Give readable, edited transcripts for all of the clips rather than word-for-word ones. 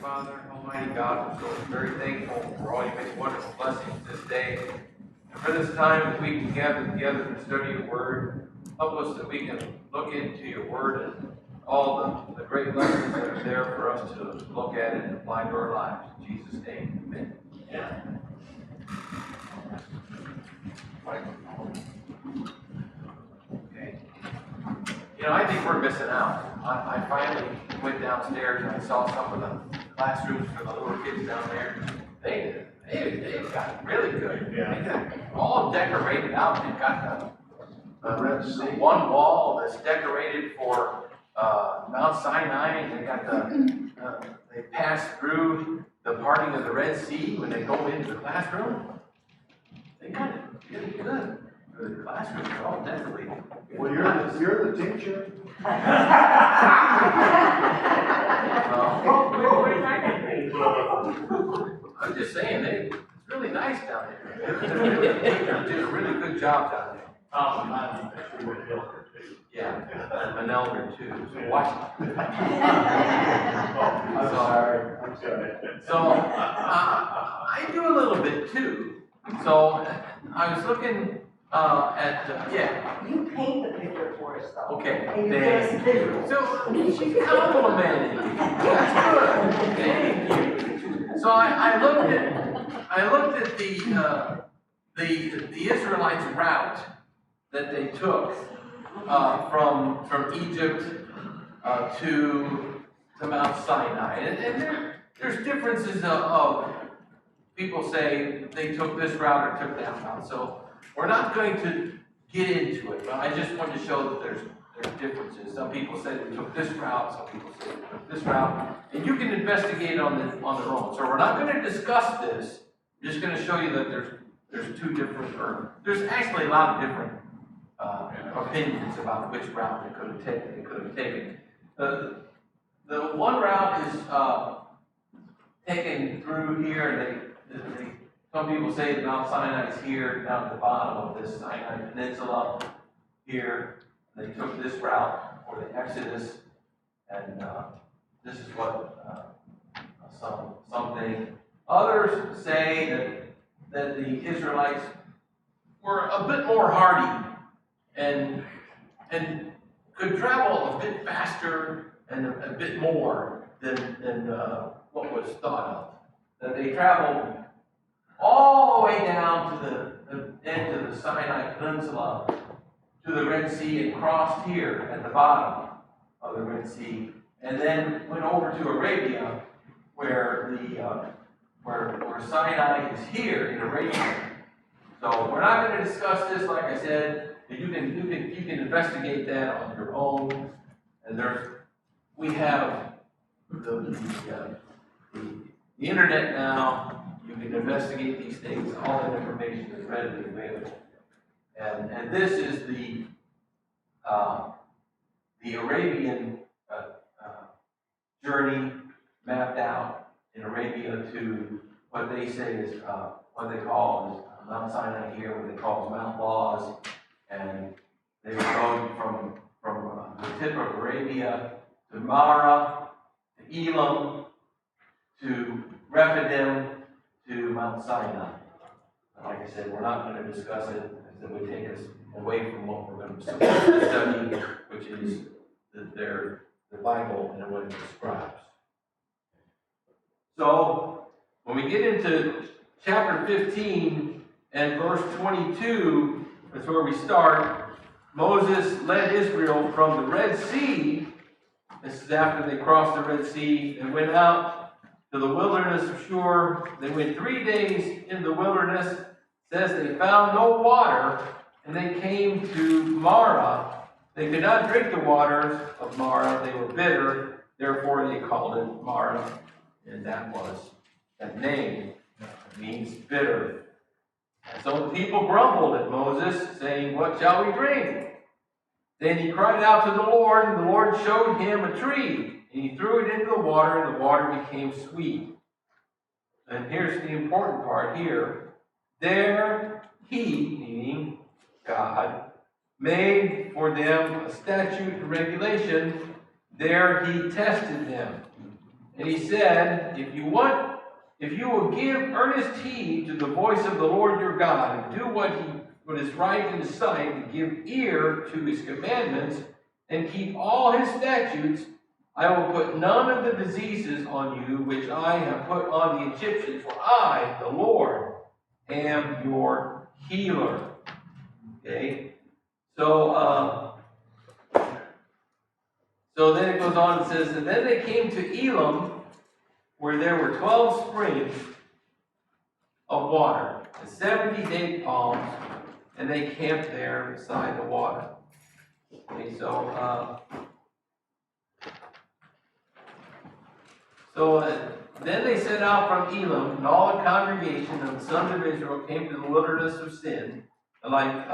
Father, Almighty God, we're so very thankful for all your many wonderful blessings this day. And for this time that we can gather together to study your word, help us that we can look into your word and all the great lessons that are there for us to look at and apply to our lives. In Jesus' name, amen. Yeah. Okay. You know, I think we're missing out. I finally went downstairs and I saw some of the classrooms for the little kids down there. They've got really good. Yeah. They got all decorated out. They've got the one wall that's decorated for Mount Sinai. And they got they pass through the parting of the Red Sea when they go into the classroom. They got it really good. The classrooms are all decorated. Well, you're the teacher. I'm just saying, it's really nice down there. They did a really good job down there. Yeah, I'm an elder too, so watch it. I'm sorry. So, I do a little bit too. So, I was looking yeah. You paint the picture for us, though. Okay, And you give us visuals. so she's complimenting me. That's good. Thank you. So I looked at the Israelites' route that they took from Egypt to Mount Sinai, and there's differences of people say they took this route or took that route. So we're not going to get into it, but I just wanted to show that there's differences. Some people say they took this route, some people say they took this route, and you can investigate on their own. So we're not going to discuss this. I'm just going to show you that there's two different, or there's actually a lot of different opinions about which route they could have taken. The one route is taken through here, and some people say that Mount Sinai is here, down at the bottom of this Sinai Peninsula here. They took this route for the Exodus, and this is what some think. Others say that the Israelites were a bit more hardy and could travel a bit faster and a bit more than what was thought of. That they traveled all the way down to the end of the Sinai Peninsula, to the Red Sea, and crossed here at the bottom of the Red Sea, and then went over to Arabia, where Sinai is here in Arabia. So we're not going to discuss this, like I said. You can investigate that on your own, and we have the internet now. You can investigate these things. All that information is readily available. And this is the Arabian journey mapped out in Arabia to what they say is what they call is Mount Sinai here, what they call is Mount Laws, and they would go from the tip of Arabia to Mara, to Elam, to Rephidim, to Mount Sinai. Like I said, we're not going to discuss it, as it would take us away from what we're going to study, which is the Bible and what it describes. So, when we get into chapter 15 and verse 22, that's where we start. Moses led Israel from the Red Sea. This is after they crossed the Red Sea and went out to the wilderness of Shur. They went 3 days in the wilderness. It says they found no water, and they came to Mara. They could not drink the waters of Mara. They were bitter. Therefore, they called it Mara. And that name means bitter. And so the people grumbled at Moses, saying, "What shall we drink?" Then he cried out to the Lord, and the Lord showed him a tree. And he threw it into the water, and the water became sweet. And here's the important part here. There he, meaning God, made for them a statute and regulation. There he tested them. And he said, if you will give earnest heed to the voice of the Lord your God, and do what is right in his sight, and give ear to his commandments, and keep all his statutes, I will put none of the diseases on you which I have put on the Egyptians, for I, the Lord, am your healer. Okay? So then it goes on and says, and then they came to Elam, where there were 12 springs of water, and 70 date palms, and they camped there beside the water. Okay, so then they set out from Elam, and all the congregation of the sons of Israel came to the wilderness of Sin. Like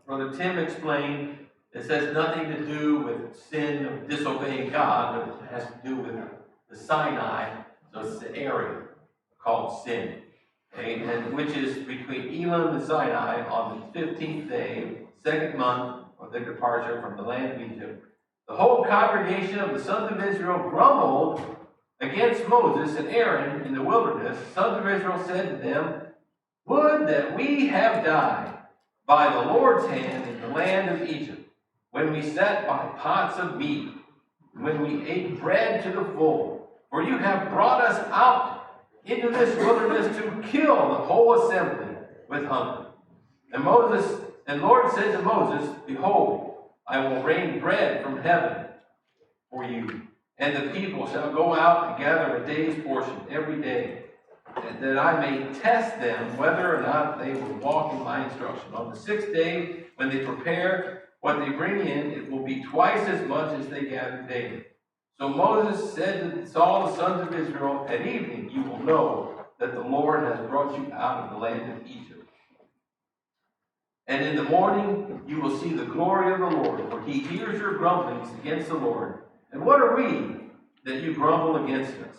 Brother Tim explained, it says nothing to do with sin of disobeying God, but it has to do with the Sinai, so it's the area called Sin, okay? And which is between Elam and Sinai on the 15th day, second month of their departure from the land of Egypt. The whole congregation of the sons of Israel grumbled against Moses and Aaron in the wilderness. The sons of Israel said to them, would that we have died by the Lord's hand in the land of Egypt, when we sat by pots of meat, when we ate bread to the full. For you have brought us out into this wilderness to kill the whole assembly with hunger. And Lord said to Moses, behold, I will rain bread from heaven for you, and the people shall go out and gather a day's portion every day, and that I may test them whether or not they will walk in my instruction. On the 6th day, when they prepare what they bring in, it will be twice as much as they gather daily. So Moses said to all the sons of Israel, at evening you will know that the Lord has brought you out of the land of Egypt. And in the morning you will see the glory of the Lord, for he hears your grumblings against the Lord. And what are we that you grumble against us?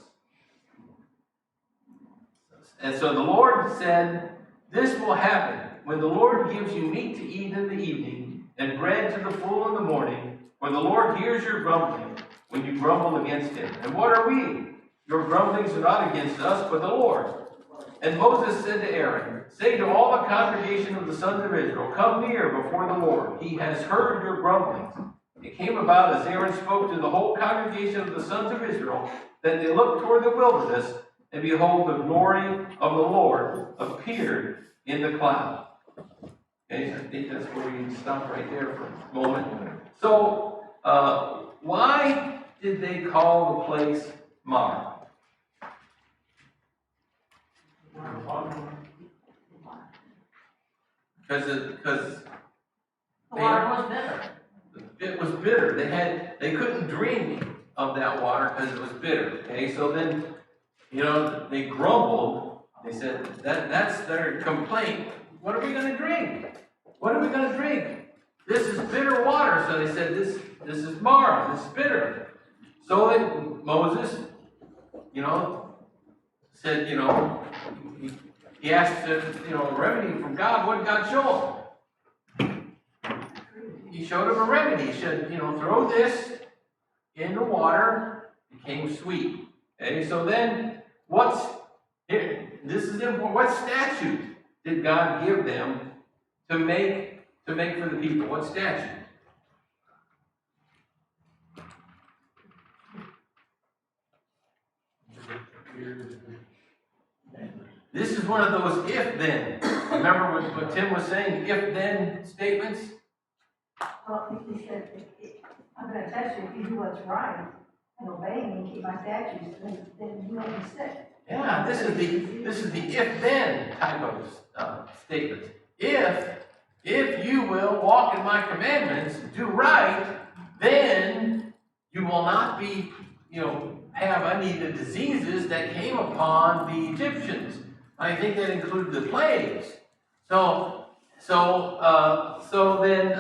And so the Lord said, this will happen when the Lord gives you meat to eat in the evening, and bread to the full in the morning, for the Lord hears your grumbling when you grumble against him. And what are we? Your grumblings are not against us, but the Lord. And Moses said to Aaron, say to all the congregation of the sons of Israel, come near before the Lord. He has heard your grumblings. It came about as Aaron spoke to the whole congregation of the sons of Israel, that they looked toward the wilderness, and behold, the glory of the Lord appeared in the cloud. Okay, I think that's where we can stop right there for a moment. So, why did they call the place Mar? Because The water was bitter. it was bitter. They couldn't drink of that water because it was bitter. Okay, so then, they grumbled. They said that's their complaint. What are we going to drink? What are we going to drink? This is bitter water. So they said this is Mara. This is bitter. So Moses, said, he asked a remedy from God. What did God show him? He showed him a remedy. He said, throw this in the water. It became sweet. Okay, so then this is important. What statute did God give them to make for the people? What statute? This is one of those if-then. Remember what Tim was saying, if-then statements? Well, he said, I'm going to test you if you do what's right and obey me and keep my statutes, then you won't be sick. Yeah, this is the if-then type of statement. If you will walk in my commandments, do right, then you will not be, have any of the diseases that came upon the Egyptians. I think that included the plagues. So then,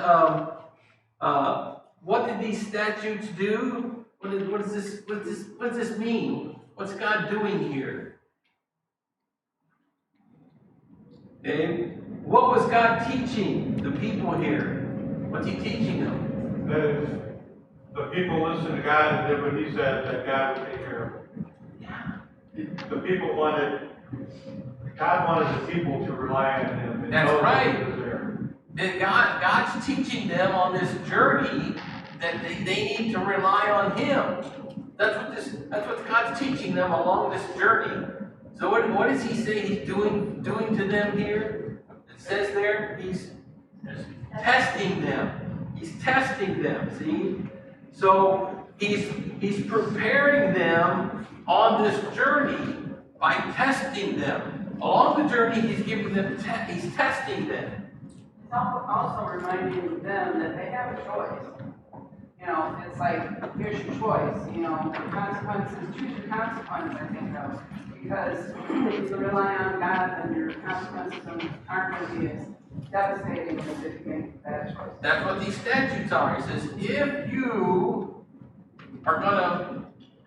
what did these statutes do? What does this mean? What's God doing here? Okay, what was God teaching the people here? What's He teaching them? the people listen to God and did what he said, that God would take care of it. The people God wanted the people to rely on him. And That's know right. that he was there. And God's teaching them on this journey that they need to rely on him. That's what God's teaching them along this journey. So what does he say he's doing to them here? It says there, he's testing them. He's testing them, see? So he's preparing them on this journey by testing them. Along the journey, he's giving them, he's testing them. It's also reminding them that they have a choice. You know, it's like, here's your choice, you know, the consequences, choose your consequence, I think of. Because if you rely on God, then your consequences aren't going to be as devastating as if you make a bad choice. That's what these statutes are. He says, if you are going to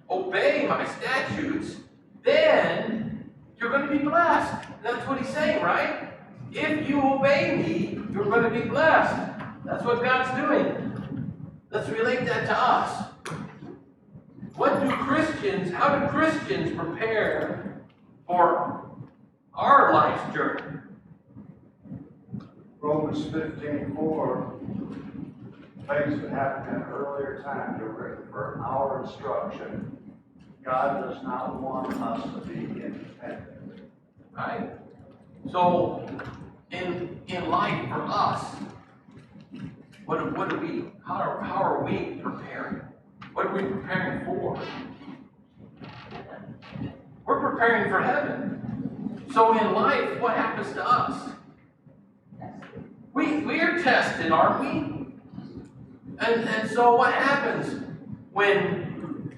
obey my statutes, then you're going to be blessed. That's what he's saying, right? If you obey me, you're going to be blessed. That's what God's doing. Let's relate that to us. How do Christians prepare for our life's journey? Romans 15:4, things that happened in earlier times are written for our instruction. God does not want us to be independent. Right? So, in life for us, how are we preparing? What are we preparing for? We're preparing for heaven. So in life, what happens to us? We are tested, aren't we? And so what happens when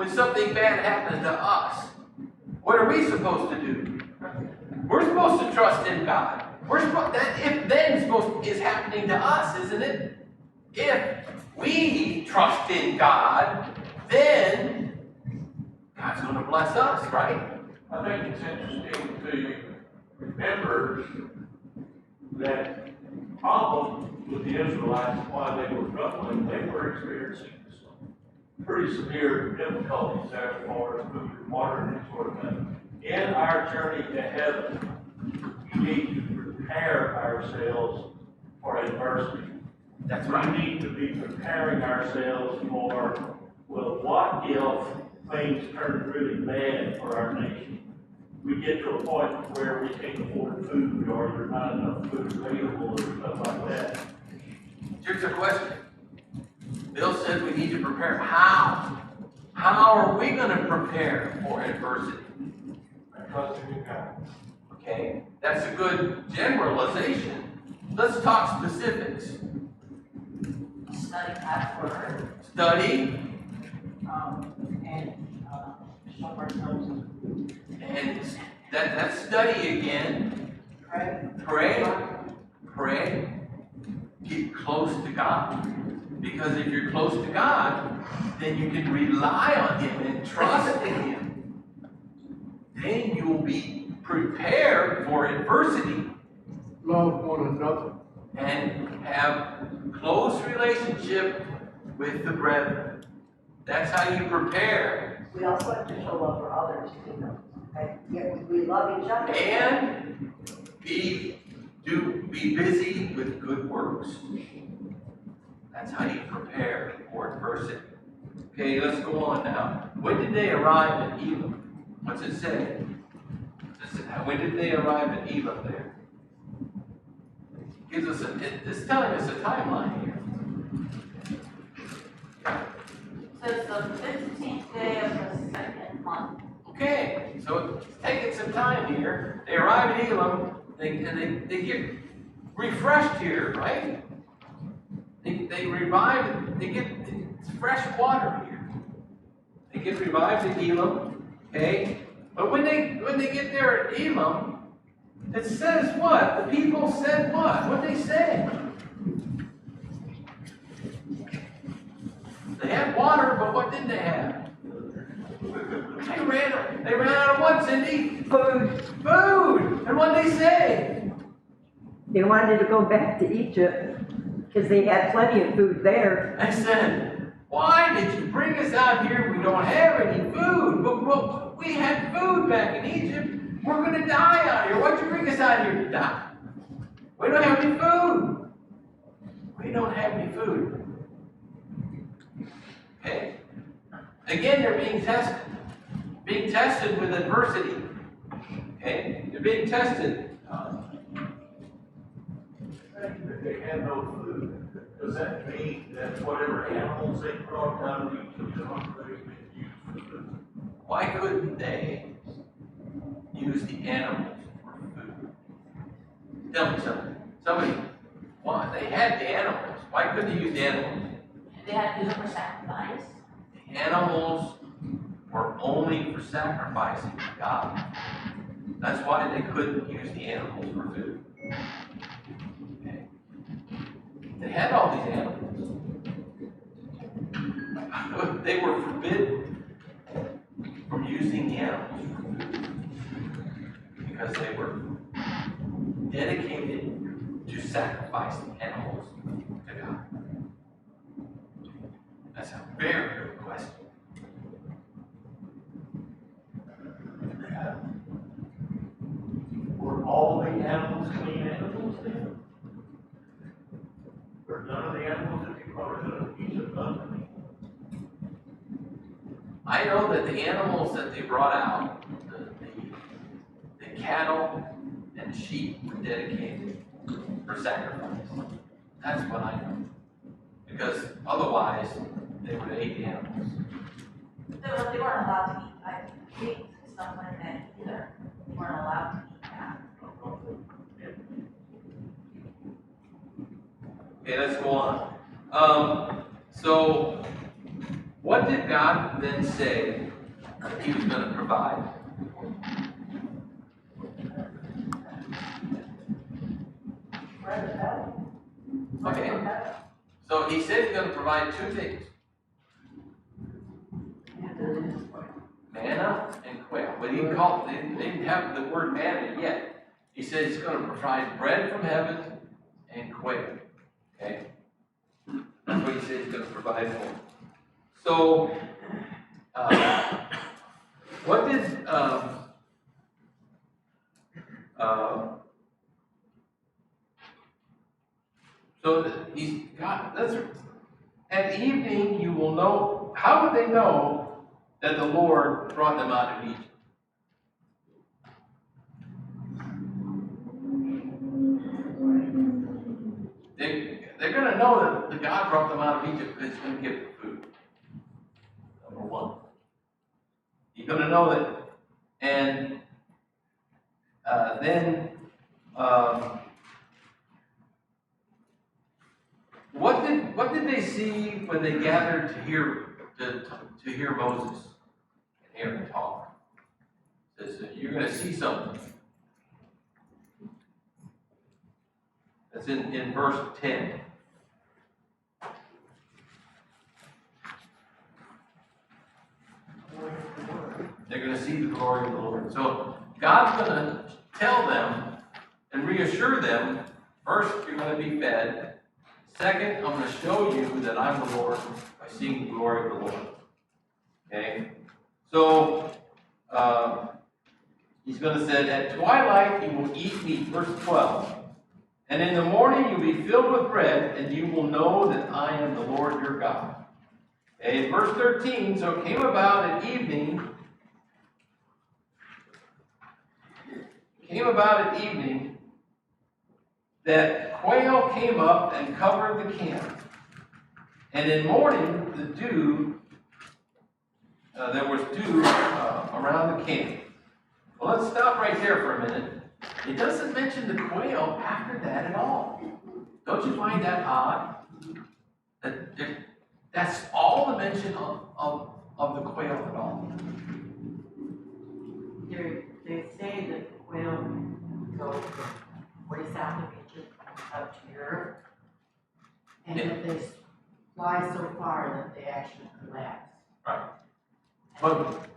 something bad happens to us? What are we supposed to do? We're supposed to trust in God. Is happening to us, isn't it? If we trust in God, then God's going to bless us, right? I think it's interesting to remember that problem with the Israelites while they were struggling, they were experiencing some pretty severe difficulties there as far as food and water and that sort of thing. In our journey to heaven, we need to prepare ourselves for adversity. That's We right. need to be preparing ourselves for, well, what if things turn really bad for our nation? We get to a point where we can't afford food or there's not enough food available or stuff like that. Here's a question. Bill said we need to prepare. How? How are we going to prepare for adversity? Trusting in God. Okay, that's a good generalization. Let's talk specifics. Study God's word, Study and show ourselves and that's study again. Pray. Get close to God. Because if you're close to God, then you can rely on Him and trust in Him. Then you will be prepared for adversity. Love one another. And have close relationship with the brethren. That's how you prepare. We also have to show love for others, you know. Okay? Yeah, we love each other. And be busy with good works. That's how you prepare for adversity. Okay, let's go on now. When did they arrive at Elim? What's it say? When did they arrive at Elim there? It's telling us a timeline here. Says the 15th day of the second month. Okay, so it's taking some time here. They arrive at Elim, they get refreshed here, right? They revive, they get fresh water here. They get revived at Elim, okay? But when they get there at Elim, it says what? The people said what? What did they say? They had water, but what did they have? They ran out of what, Cindy? Food. Food! And what did they say? They wanted to go back to Egypt. Because they had plenty of food there. I said, why did you bring us out here? We don't have any food. But we had food back in Egypt. We're going to die out here. Why'd you bring us out here to die? We don't have any food. We don't have any food. Okay? Again, they're being tested. Being tested with adversity. Okay? They're being tested. If they had no food, does that mean that whatever animals they brought out of Egypt have already been used for food? Why couldn't they use the animals for food? Tell me something. Somebody, why? They had the animals. Why couldn't they use the animals? They had to use it for sacrifice. The animals were only for sacrificing to God. That's why they couldn't use the animals for food. Okay. They had all these animals. They were forbidden from using the animals for food because they were dedicated to sacrificing animals to God. That's a very good question. Were all the animals clean animals then? Or none of the animals that they brought out of Egypt unclean? I know that the animals that they brought out, the cattle and sheep were dedicated for sacrifice. That's what I know. Because otherwise, they would have ate the animals. They weren't allowed to eat like pigs and stuff like that either. They weren't allowed to eat that. Okay, let's go on. So, what did God then say He was going to provide? Okay. So He said He's going to provide two things. Manna and quail. But He called, they didn't have the word manna yet. He said He's going to provide bread from heaven and quail. Okay? That's what He said He's going to provide for them. So, what did, so He's got, that's, at evening you will know, how would they know that the Lord brought them out of Egypt? They're going to know that the God brought them out of Egypt because He's going to give them food. Number one. You're going to know that. And then, what did they see when they gathered to hear Moses and Aaron talk? It says that you're going to see something. That's in verse 10. They're going to see the glory of the Lord. So God's going to tell them and reassure them, first, you're going to be fed. Second, I'm going to show you that I'm the Lord by seeing the glory of the Lord. Okay? So, He's going to say, at twilight you will eat meat, verse 12. And in the morning you'll be filled with bread, and you will know that I am the Lord your God. Okay, verse 13, so it came about at evening, that quail came up and covered the camp. And in morning, the dew, there was dew around the camp. Well, let's stop right there for a minute. It doesn't mention the quail after that at all. Don't you find that odd? That's all the mention of the quail at all. They say that the quail go way south of Egypt up to Europe, and that they fly so far that they actually collapse. Right.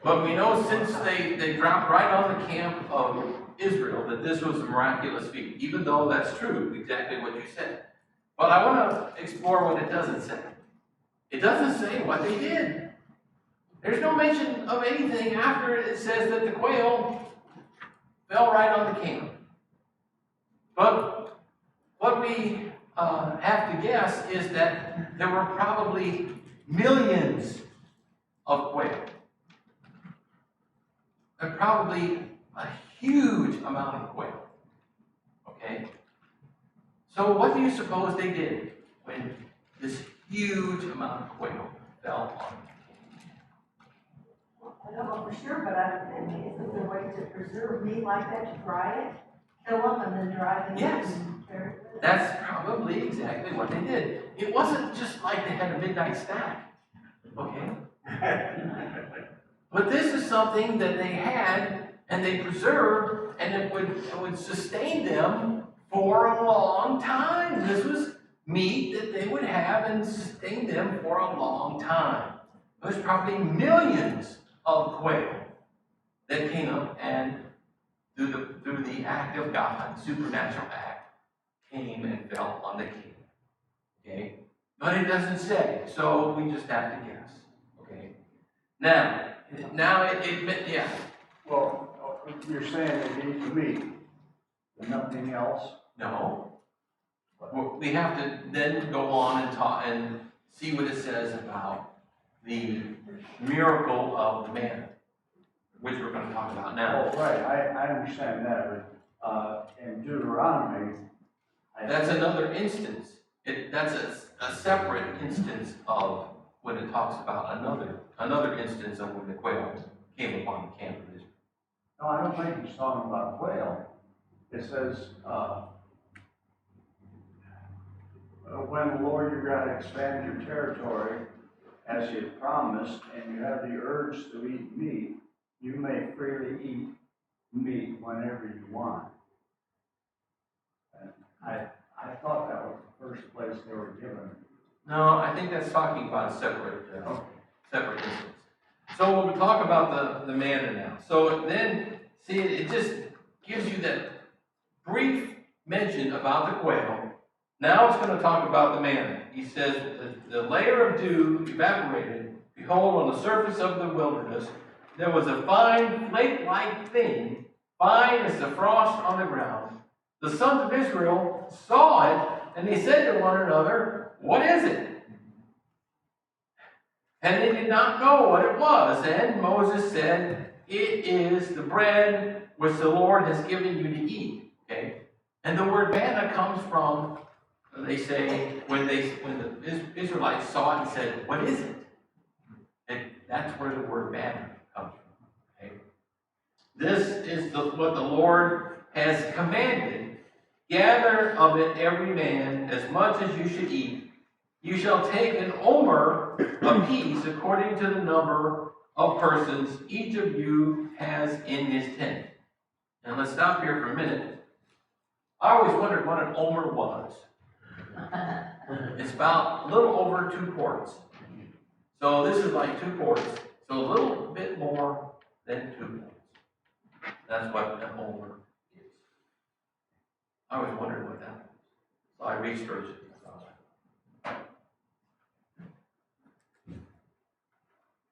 But we know since they dropped right on the camp of Israel that this was a miraculous feat, even though that's true, exactly what you said. But I want to explore what it doesn't say. It doesn't say what they did. There's no mention of anything after it says that the quail fell right on the camp. But what we have to guess is that there were probably millions of quail. And probably a huge amount of quail. Okay? So what do you suppose they did when this huge amount of quail fell on them? I don't know for sure, but I think is there a way to preserve meat like that, to dry it, kill them, and then dry them? Yes. And carry it with them? That's probably exactly what they did. It wasn't just like they had a midnight snack. Okay? But this is something that they had and they preserved, and it would sustain them for a long time. This was meat that they would have and sustain them for a long time. There's probably millions of quail that came up and through the act of God, supernatural act, came and fell on the king. Okay? But it doesn't say, so we just have to guess. Okay? Now yeah. Well, you're saying they eat the meat, and nothing else? No. We have to then go on and talk and see what it says about the miracle of the manna, which we're going to talk about now. Oh, right, I understand that, but, in Deuteronomy. That's another instance. That's a separate instance of when it talks about another instance of when the quail came upon the camp of Israel. No, I don't think he's talking about quail. It says, when the Lord your God expands your territory, as he had promised, and you have the urge to eat meat, you may freely eat meat whenever you want. And I thought that was the first place they were given. No, I think that's talking about a separate instance. So we'll talk about the manna now. So then, see, it just gives you that brief mention about the quail. Now it's going to talk about the manna. He says, the layer of dew evaporated. Behold, on the surface of the wilderness, there was a fine flake-like thing, fine as the frost on the ground. The sons of Israel saw it, and they said to one another, what is it? And they did not know what it was. And Moses said, it is the bread which the Lord has given you to eat. Okay? And the word manna comes from, they say, when the Israelites saw it and said, what is it? And that's where the word manna comes from. Okay? This is what the Lord has commanded. Gather of it every man as much as you should eat. You shall take an omer apiece according to the number of persons each of you has in his tent. And let's stop here for a minute. I always wondered what an omer was. It's about a little over 2 quarts. So this is like 2 quarts. So a little bit more than 2 quarts. That's what an omer is. I always wondered what that was. So I researched it.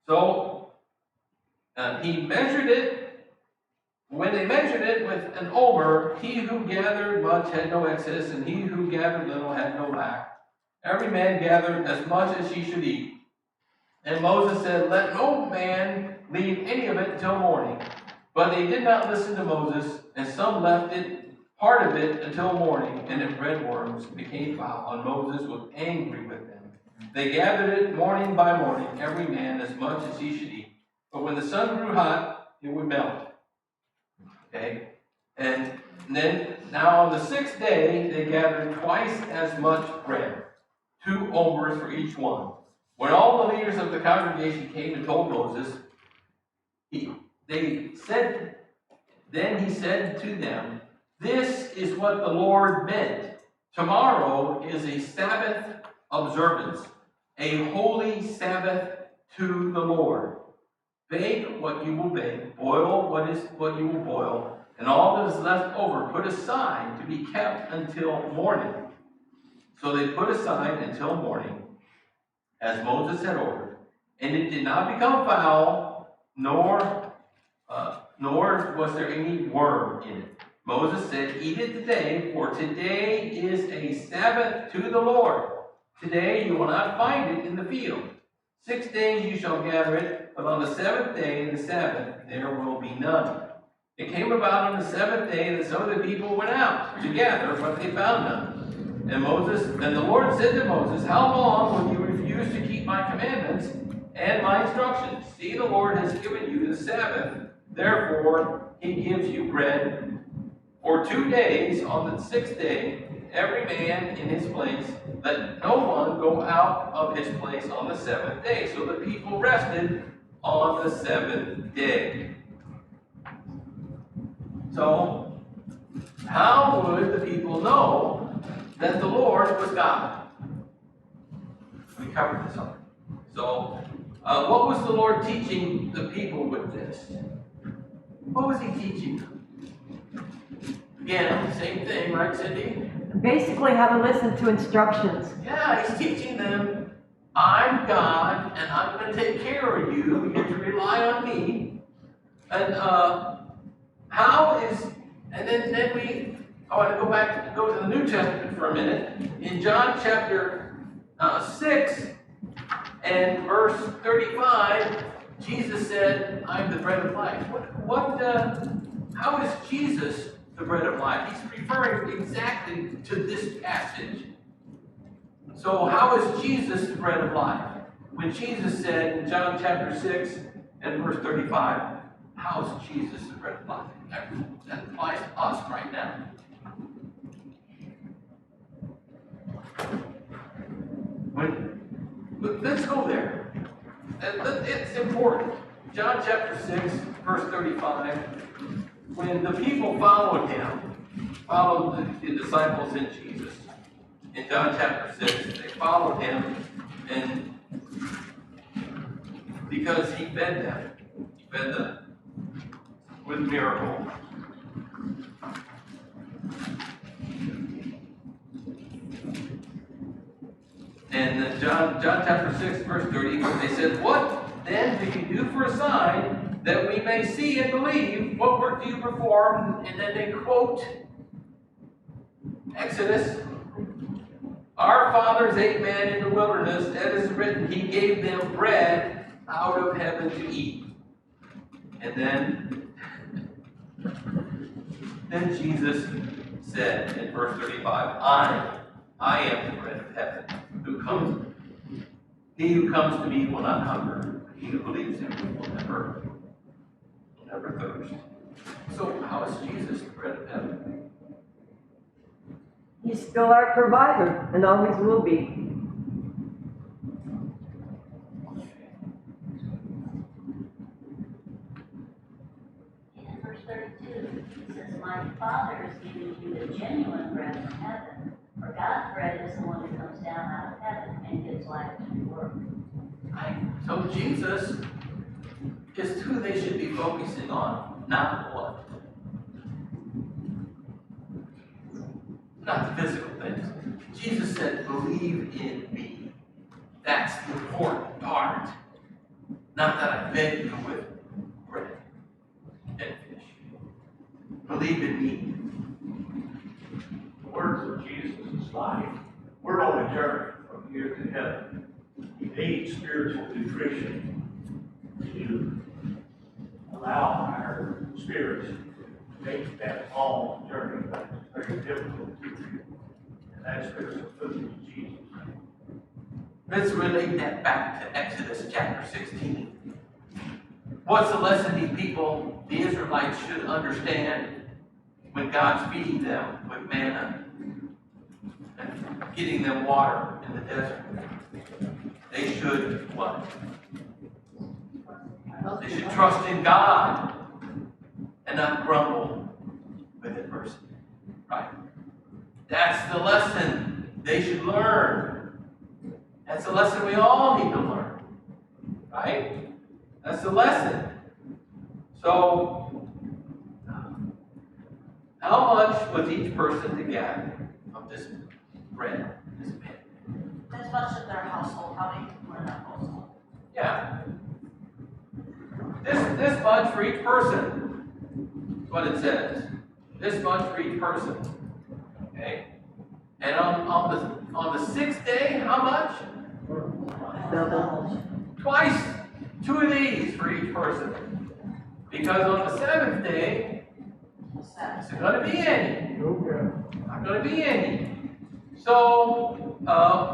So he measured it. When they measured it with an omer, he who gathered much had no excess, and he who gathered little had no lack. Every man gathered as much as he should eat. And Moses said, let no man leave any of it until morning. But they did not listen to Moses, and some left part of it until morning, and it bred worms and became foul, and Moses was angry with them. They gathered it morning by morning, every man as much as he should eat. But when the sun grew hot, it would melt. Okay? And then, now on the 6th day, they gathered twice as much bread, 2 omers for each one. When all the leaders of the congregation came and told Moses, then he said to them, this is what the Lord meant. Tomorrow is a Sabbath observance, a holy Sabbath to the Lord. Bake what you will bake, boil what you will boil, and all that is left over put aside to be kept until morning. So they put aside until morning, as Moses had ordered, and it did not become foul, nor was there any worm in it. Moses said, "Eat it today, for today is a Sabbath to the Lord. Today you will not find it in the field. 6 days you shall gather it, but on the seventh day, the Sabbath, there will be none." It came about on the seventh day that some of the people went out to gather, but they found none. And the Lord said to Moses, "How long will you refuse to keep my commandments and my instructions? See, the Lord has given you the Sabbath. Therefore, he gives you bread for 2 days. On the 6th day, every man in his place. Let no one go out of his place on the 7th day." So the people rested on the 7th day. So, how would the people know that the Lord was God? We covered this already. So, what was the Lord teaching the people with this? What was he teaching them? Again, same thing, right, Cindy? Basically, how to listen to instructions. Yeah, he's teaching them, I'm God, and I'm going to take care of you. You're to rely on me. And I want to go to the New Testament for a minute. In John chapter 6 and verse 35, Jesus said, "I'm the bread of life." How is Jesus the bread of life? He's referring exactly to this passage. So how is Jesus the bread of life? When Jesus said in John chapter 6 and verse 35, how is Jesus the bread of life? That applies to us right now. Let's go there. It's important. John chapter 6, verse 35. When the people followed the disciples in Jesus, in John chapter 6, they followed him, and because he fed them, with miracle. And in John chapter 6, verse 30, they said, "What then do you do for a sign that we may see and believe? What work do you perform?" And then they quote Exodus. "Our fathers ate man in the wilderness, as is written, he gave them bread out of heaven to eat." And then Jesus said in verse 35, I am the bread of heaven. He who comes to me will not hunger. He who believes in me will never thirst. So how is Jesus the bread of heaven? He's still our provider and always will be. In verse 32, it says, "My Father is giving you the genuine bread from heaven, for God's bread is the one who comes down out of heaven and gives life to the world." Right. So Jesus is who they should be focusing on, not what? Not the physical things. Jesus said, "Believe in me." That's the important part. Not that I fed you with bread and fish. Believe in me. The words of Jesus' life. We're on a journey from here to heaven. We need spiritual nutrition to allow our spirits to make that long journey, but it's very difficult to do. And that spiritual food is Jesus. Let's relate that back to Exodus chapter 16. What's the lesson these people, the Israelites, should understand when God's feeding them with manna and getting them water in the desert? They should what? They should trust in God and not grumble with adversity. Right? That's the lesson they should learn. That's the lesson we all need to learn. Right? That's the lesson. So, how much was each person to gather of this bread, this That's much of their household, how many people are in that household? Yeah. This much for each person, is what it says. This much for each person. Okay? And on the sixth day, how much? Double. Twice. 2 of these for each person. Because on the seventh day, there's not going to be any. Okay. Not going to be any. So,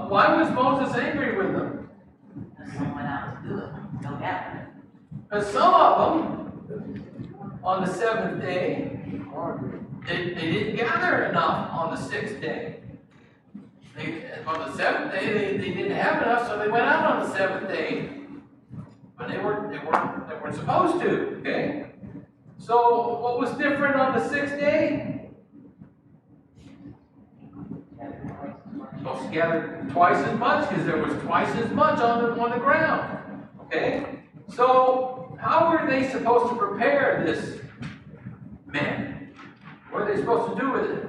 why was Moses angry with them? If someone went out to do it, go gather it. Because some of them, on the seventh day, they didn't gather enough on the sixth day. On the seventh day, they didn't have enough, so they went out on the seventh day. But they weren't supposed to, okay? So what was different on the sixth day? Supposed to gather twice as much because there was twice as much on the ground. Okay? So how were they supposed to prepare this manna? What are they supposed to do with it?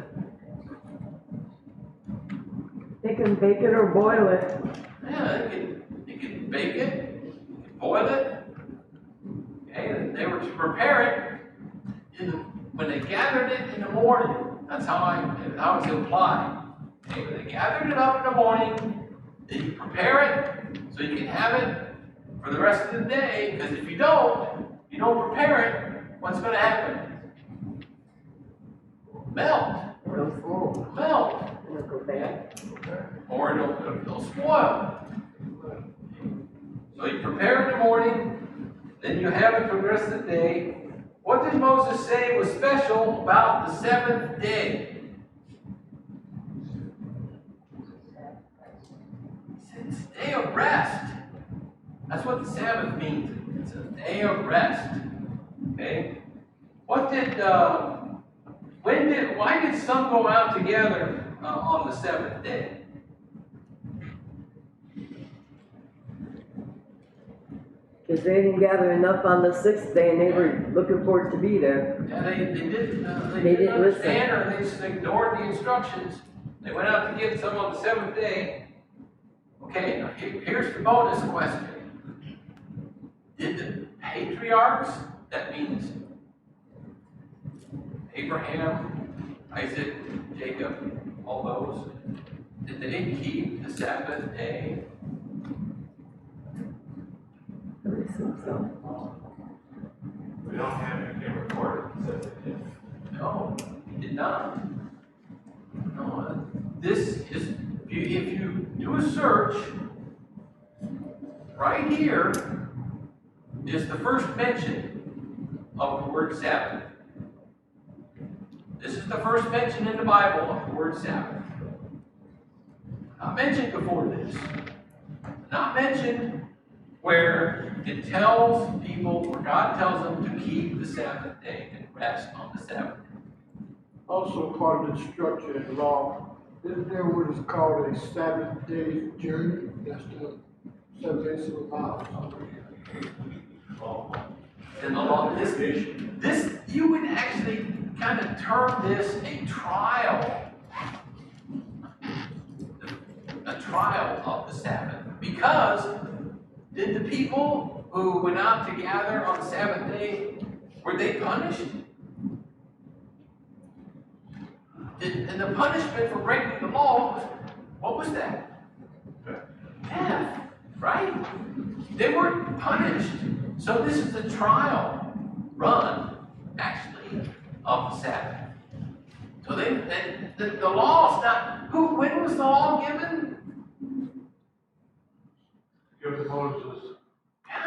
They can bake it or boil it. Yeah, they could bake it, boil it. Okay, and they were to prepare it when they gathered it in the morning. That's how it's implied. Okay, when they gathered it up in the morning, then you prepare it so you can have it for the rest of the day. Because if you don't prepare it, what's going to happen? Melt. Melt. It'll go bad. Or it'll spoil. So you prepare in the morning, then you have it for the rest of the day. What did Moses say was special about the seventh day? He said it's a day of rest. That's what the Sabbath means. It's a day of rest. Okay? Why did some go out together on the seventh day? Because they didn't gather enough on the sixth day and they were looking for it to be there. Yeah, they didn't They didn't understand, or they just ignored the instructions. They went out to get some on the seventh day. Okay, now here's the bonus question. Did the patriarchs, that means Abraham, Isaac, Jacob, all those, did they keep the Sabbath day? I think so. We don't have anything recorded that says it did. No, he did not. No, this is, if you do a search, right here is the first mention of the word Sabbath. This is the first mention in the Bible of the word Sabbath. Not mentioned before this. Not mentioned where it tells people, where God tells them to keep the Sabbath day and rest on the Sabbath day. Also part of the structure and law, isn't there what is called a Sabbath day journey? That's the 7 days of the miles. And the law, this, you would actually kind of term this a trial of the Sabbath. Because did the people who went out to gather on the Sabbath day, were they punished? And the punishment for breaking the law, what was that? Death, right? They weren't punished. So this is a trial run, actually, of the Sabbath. So the law's not, when was the law given? Given Moses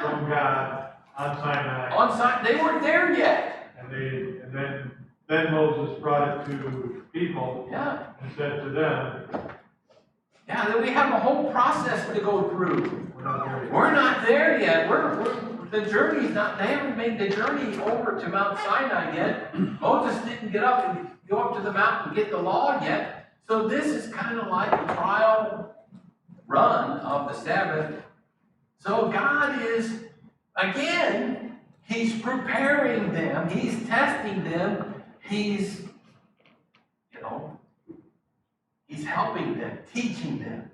from God on Sinai. They weren't there yet. And then Moses brought it to people Yeah. and said to them, Yeah, then we have a whole process to go through. we're not there yet. We're not there yet. The journey's not, they haven't made the journey over to Mount Sinai yet. Moses didn't get up and go up to the mountain and get the law yet. So this is kind of like a trial run of the Sabbath. So God is, again, He's preparing them. He's testing them. He's helping them, teaching them.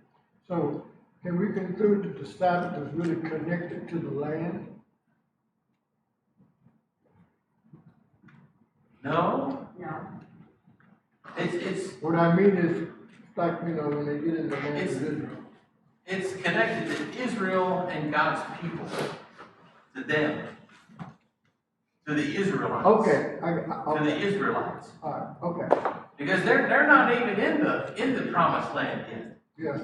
So Can we conclude that the Sabbath is really connected to the land? No, No. it's What I mean is, like, you know, when they get in the land It's- of Israel. it's connected to Israel and God's people, to them, to the Israelites. Okay, To the Israelites, all right, okay, because they're not even in the promised land yet. yes.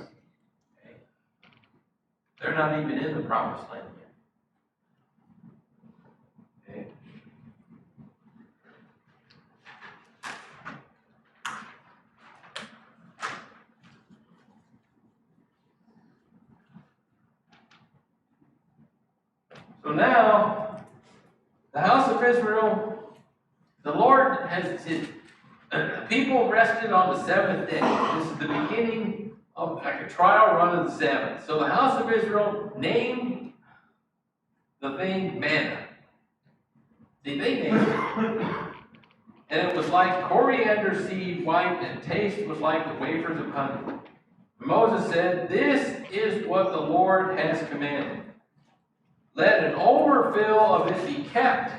They're not even in the promised land yet. Okay. So now, the house of Israel, the Lord has his people rested on the seventh day. This is the beginning of like a trial run of the Sabbath. So the house of Israel named the thing manna. See, they named it. And it was like coriander seed white, and taste was like the wafers of honey. Moses said, "This is what the Lord has commanded. Let an overfill of it be kept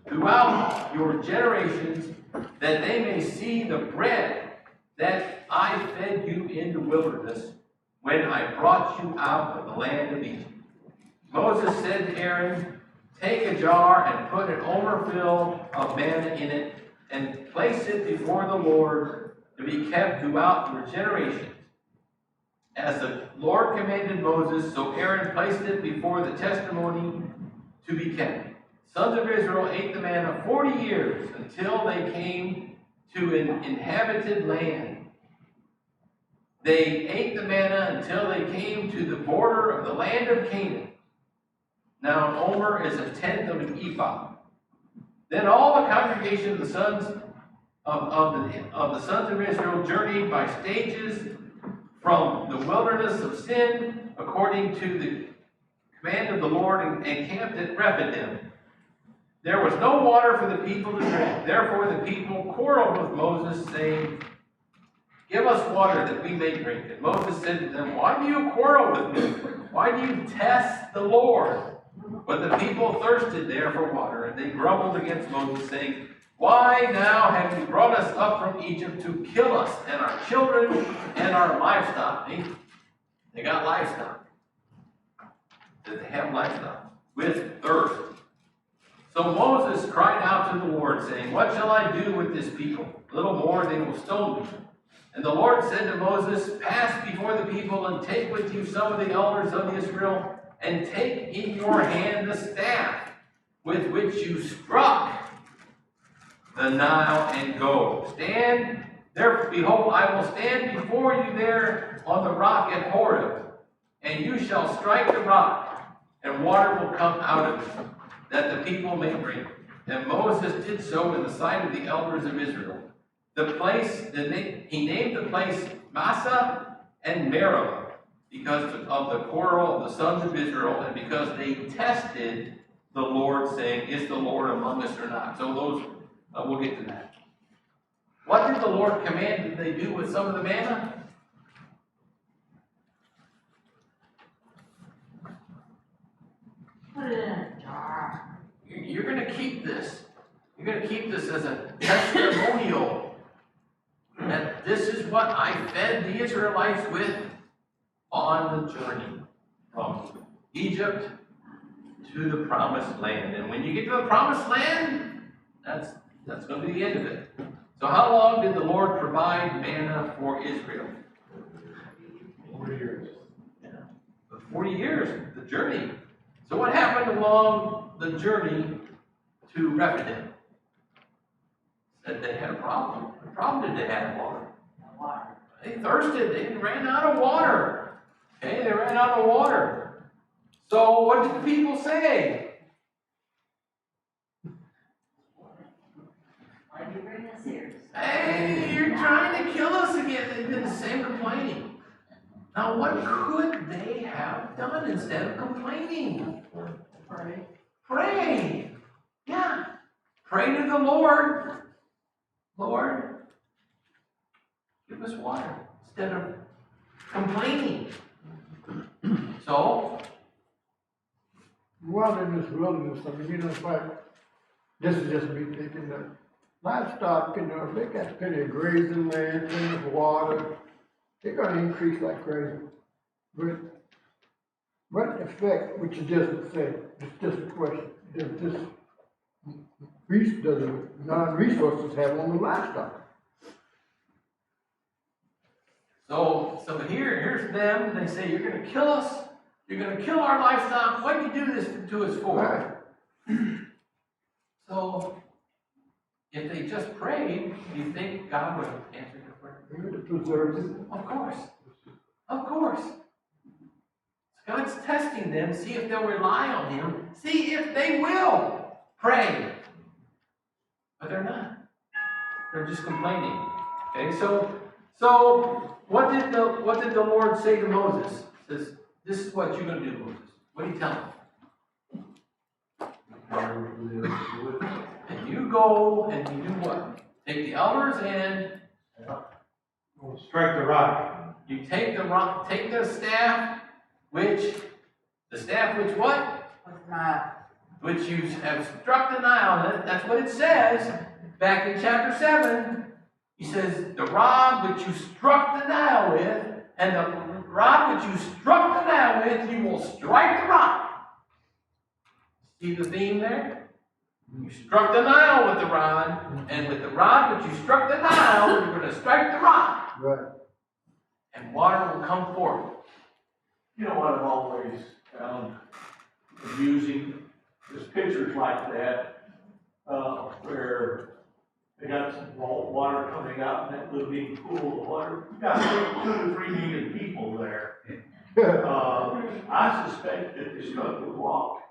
throughout your generations, that they may see the bread that I fed you in the wilderness when I brought you out of the land of Egypt." Moses said to Aaron, "Take a jar and put an overfill of manna in it, and place it before the Lord to be kept throughout your generations. As the Lord commanded Moses, so Aaron placed it before the testimony to be kept. Sons of Israel ate the manna 40 years until they came to an inhabited land. They ate the manna until they came to the border of the land of Canaan. Now an omer is a tenth of an ephah. Then all the congregation of the sons of the sons of Israel journeyed by stages from the wilderness of Sin, according to the command of the Lord, and camped at Rephidim. There was no water for the people to drink. Therefore the people quarreled with Moses, saying, "Give us water that we may drink." And Moses said to them, "Why do you quarrel with me? Why do you test the Lord?" But the people thirsted there for water, and they grumbled against Moses, saying, "Why now have you brought us up from Egypt to kill us and our children and our livestock?" They got livestock. Did they have livestock? With thirst. So Moses cried out to the Lord, saying, "What shall I do with this people? Little more, they will stone me." And the Lord said to Moses, "Pass before the people and take with you some of the elders of Israel, and take in your hand the staff with which you struck the Nile, and go. Stand there, behold, I will stand before you there on the rock at Horeb, and you shall strike the rock, and water will come out of it, that the people may drink." And Moses did so in the sight of the elders of Israel. He named the place Massah and Meribah, because of the quarrel of the sons of Israel, and because they tested the Lord, saying, "Is the Lord among us or not?" So those, we'll get to that. What did the Lord command that they do with some of the manna? Put it in a jar. You're going to keep this. You're going to keep this as a testimonial that this is what I fed the Israelites with on the journey from Egypt to the promised land. And when you get to the promised land, that's going to be the end of it. So how long did the Lord provide manna for Israel? 40 years. Yeah. For 40 years, the journey. So what happened along the journey to Rephidim? Said they had a problem. What problem did they have? Water. They thirsted. They ran out of water. Okay, they ran out of water. So what did the people say? Why do you bring us here? Hey, you're trying to kill us again. They did the same complaining. Now, what could they have done instead of complaining? Pray. Pray. Yeah. Pray to the Lord. Lord, give us water instead of complaining. So, While in this wilderness, I mean, you know, it's like, this is just me thinking that livestock, you know, if they got plenty of grazing land, plenty of water, they're gonna increase like crazy. But what effect, which you just said, it's just a question, does this non-resources have on the livestock? so here's them, they say, you're gonna kill us, you're gonna kill our livestock, what do you do this to us for? Right. So, if they just prayed, do you think God would answer your prayer? They would preserve it. Of course. Of course. God's testing them, see if they'll rely on Him, see if they will pray. But they're not. They're just complaining. Okay, so what did the Lord say to Moses? He says, this is what you're going to do, Moses. What do you tell him? And you go and you do what? Take the elders and Strike the rock. you take the rock, take the staff, which what? Was not, Which you have struck the Nile. That's what it says back in chapter 7. He says, the rod which you struck the Nile with, and the rod which you struck the Nile with, you will strike the rock. See the theme there? You struck the Nile with the rod, and with the rod which you struck the Nile, you're going to strike the rock. Right. And water will come forth. You know what I've always found amusing? There's pictures like that, where they got some water coming out in that little big pool of water. You got 2 to 3 million people there. I suspect that they struck the rock,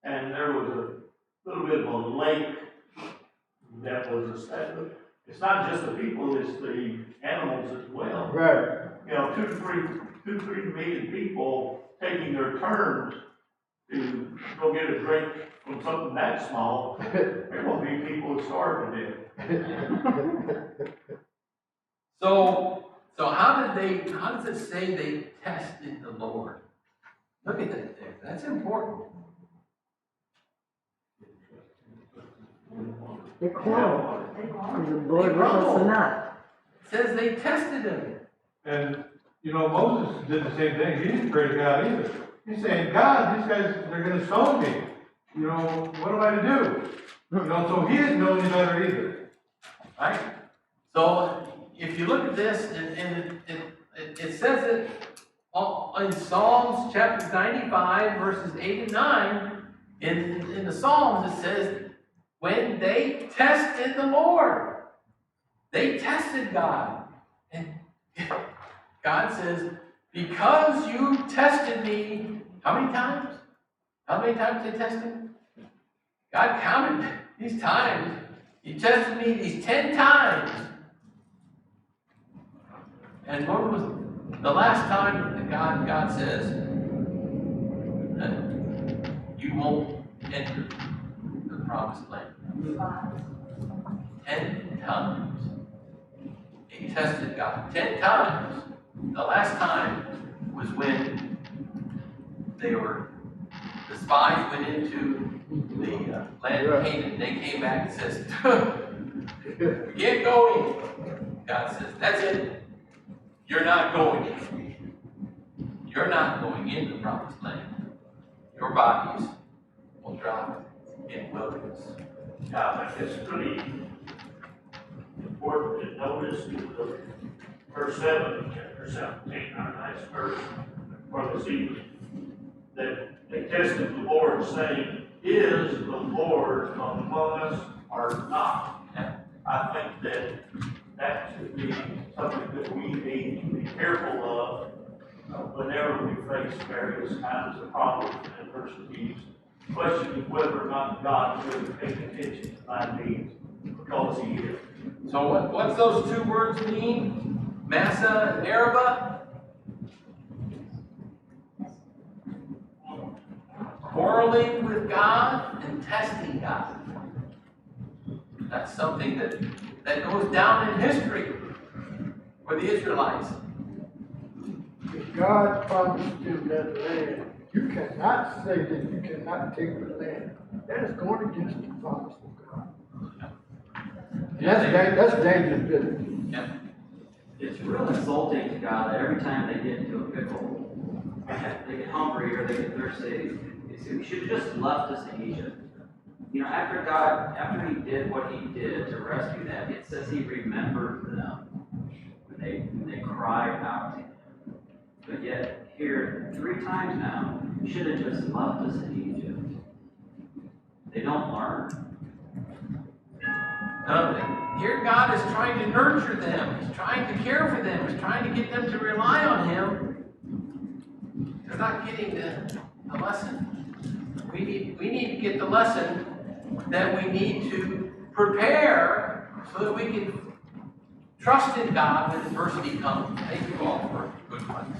and there was a little bit of a lake that was established. It's not just the people, it's the animals as well. Right. You know, 2 to 3 million people taking their turns to go get a drink from something that small. There will be people who starve to death. So how does it say they tested the Lord? Look at that there. That's important. They quarrel, They go because on. the Lord wishes to not. It says they tested him. And, you know, Moses did the same thing. He didn't pray to God either. He's saying, God, these guys, they're going to stone me. You know, what am I to do? You know, so he didn't know any better either. Right? So if you look at this, and it says it in Psalms chapter 95, verses 8 and 9, in the Psalms it says, when they tested the Lord, they tested God. And God says, because you tested me, how many times? How many times they tested him? God counted these times. He tested me these 10 times. And when was the last time that God says, you won't enter the promised land? 10 times. He tested God 10 times. The last time was when the spies went into the land of Canaan. They came back and says, we can't go in. God says, that's it. You're not going in. You're not going in the promised land. Your bodies will drop in wilderness. Yeah, I think it's pretty important to notice the verse 7 of chapter 17, our nice verse for this evening, that they tested the Lord, saying, is the Lord among us or not? And I think that should be something that we need to be careful of whenever we face various kinds of problems and adversities, questioning whether or not God is really paying attention to my needs, because He is. So what's those two words mean? Massa and Araba? Quarreling with God and testing God. That's something that goes down in history for the Israelites. God promised them that land. You cannot say that you cannot take the land. That is going against the promise of God. And that's dangerous business. Yeah. It's real insulting to God that every time they get into a pickle, they get hungry or they get thirsty, he should have just left us in Egypt. You know, after he did what he did to rescue them, it says he remembered them when they cried out to him. But yet, here, 3 times now, he should have just left us in Egypt. They don't learn. Here God is trying to nurture them. He's trying to care for them. He's trying to get them to rely on Him. They're not getting the lesson. We need to get the lesson that we need to prepare so that we can trust in God when adversity comes. Thank you all for good ones.